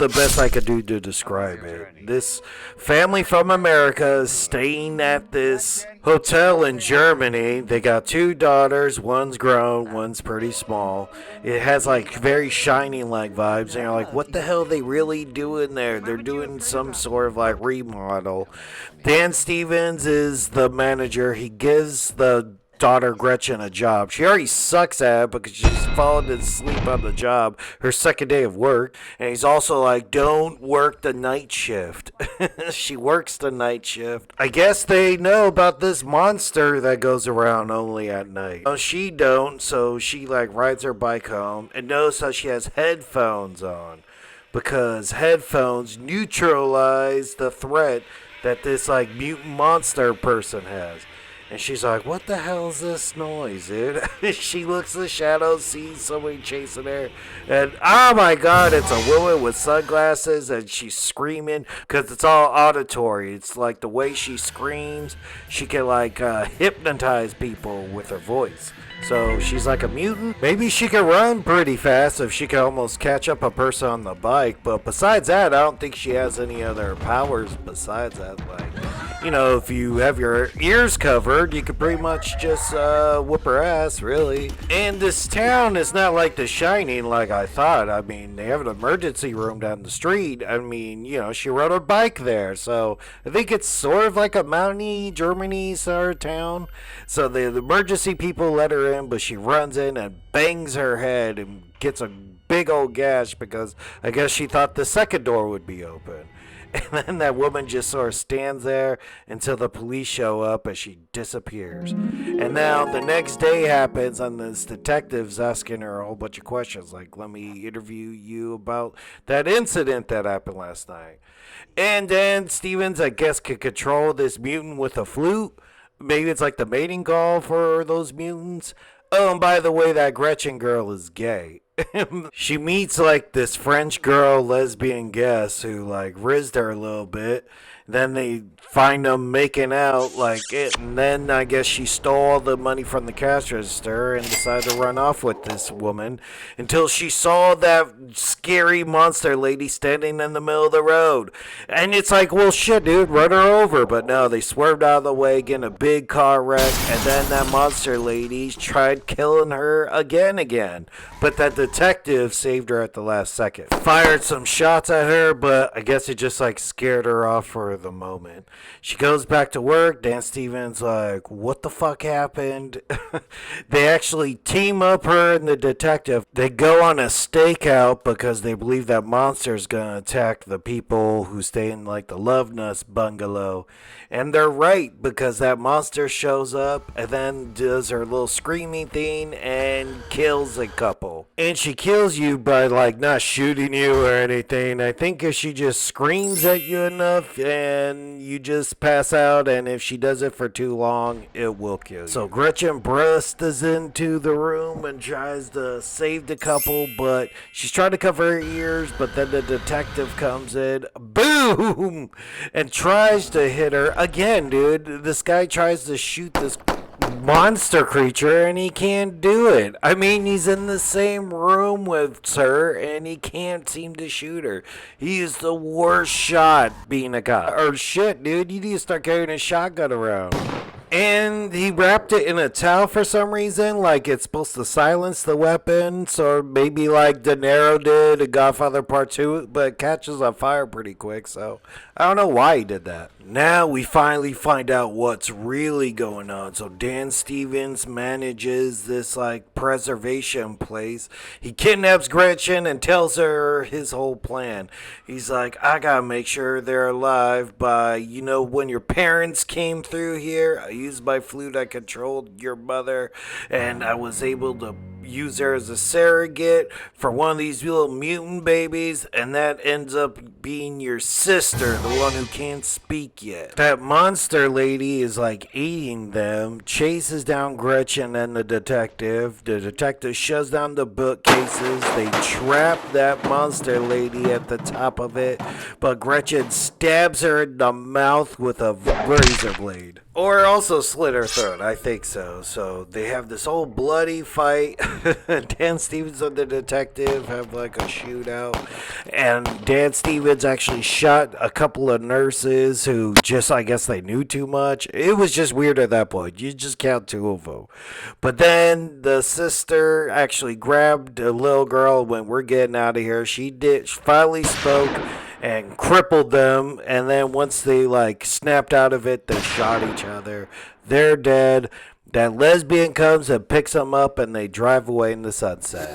the best I could do to describe it. This family from America is staying at this hotel in Germany. They got two daughters. One's grown, one's pretty small. It has like very shining like vibes. And you're like, what the hell are they really doing there? They're doing some sort of like remodel. Dan Stevens is the manager. He gives the daughter Gretchen a job. She already sucks at it because she's fallen asleep on the job her second day of work. And he's also like, don't work the night shift. She works the night shift. I guess they know about this monster that goes around only at night. No, she don't, so she like rides her bike home and notice how she has headphones on. Because headphones neutralize the threat that this like mutant monster person has. And she's like, what the hell is this noise, dude? She looks in the shadows, sees somebody chasing her. And, oh my God, it's a woman with sunglasses. And she's screaming because it's all auditory. It's like the way she screams, she can like hypnotize people with her voice. So she's like a mutant. Maybe she can run pretty fast if she can almost catch up a person on the bike. But besides that, I don't think she has any other powers besides that. Like, you know, if you have your ears covered, you could pretty much just whoop her ass, really. And this town is not like The Shining like I thought. I mean, they have an emergency room down the street. I mean, you know, she rode a bike there. So I think it's sort of like a mountainy Germany sort of town. So the emergency people let her in, but she runs in and bangs her head and gets a big old gash because I guess she thought the second door would be open. And then that woman just sort of stands there until the police show up and she disappears. And now the next day happens and this detective's asking her a whole bunch of questions. Like, let me interview you about that incident that happened last night. And then Stevens, I guess, could control this mutant with a flute. Maybe it's like the mating call for those mutants. Oh, and by the way, that Gretchen girl is gay. She meets like this French girl lesbian guest who like rizzed her a little bit. Then they find them making out like it, and then I guess she stole all the money from the cash register and decided to run off with this woman until she saw that scary monster lady standing in the middle of the road. And it's like, well, shit, dude, run her over. But no, they swerved out of the way, getting a big car wreck, and then that monster lady tried killing her again. But that detective saved her at the last second. Fired some shots at her, but I guess it just like scared her off for the moment. She goes back to work. Dan Stevens like, what the fuck happened? They actually team up, her and the detective. They go on a stakeout because they believe that monster's gonna attack the people who stay in like the Love Nest bungalow. And they're right, because that monster shows up and then does her little screaming thing and kills a couple. And she kills you by like not shooting you or anything. I think if she just screams at you enough and you just pass out, and if she does it for too long, it will kill you. So Gretchen bursts into the room and tries to save the couple, but she's trying to cover her ears, but then the detective comes in, boom, and tries to hit her. Again, dude, this guy tries to shoot this monster creature and he can't do it. I mean, he's in the same room with her and he can't seem to shoot her. He is the worst shot being a cop. Or shit, dude, you need to start carrying a shotgun around. And he wrapped it in a towel for some reason, like it's supposed to silence the weapon, so maybe like De Niro did in Godfather Part 2, but it catches on fire pretty quick, so I don't know why he did that. Now we finally find out what's really going on. So Dan Stevens manages this like preservation place. He kidnaps Gretchen and tells her his whole plan. He's like, I gotta make sure they're alive by, you know, when your parents came through here, I used my flute, I controlled your mother, and I was able to use her as a surrogate for one of these little mutant babies, and that ends up being your sister, the one who can't speak yet. That monster lady is like eating them, chases down Gretchen and the detective. The detective shuts down the bookcases. They trap that monster lady at the top of it, but Gretchen stabs her in the mouth with a razor blade. Or also slit her throat. I think so. So they have this whole bloody fight. Dan Stevens and the detective have like a shootout. And Dan Stevens actually shot a couple of nurses who just, I guess, they knew too much. It was just weird at that point. You just count two of them. But then the sister actually grabbed a little girl when we're getting out of here. She finally spoke and crippled them, and then once they like snapped out of it, they shot each other. They're dead. That lesbian comes and picks them up, and they drive away in the sunset.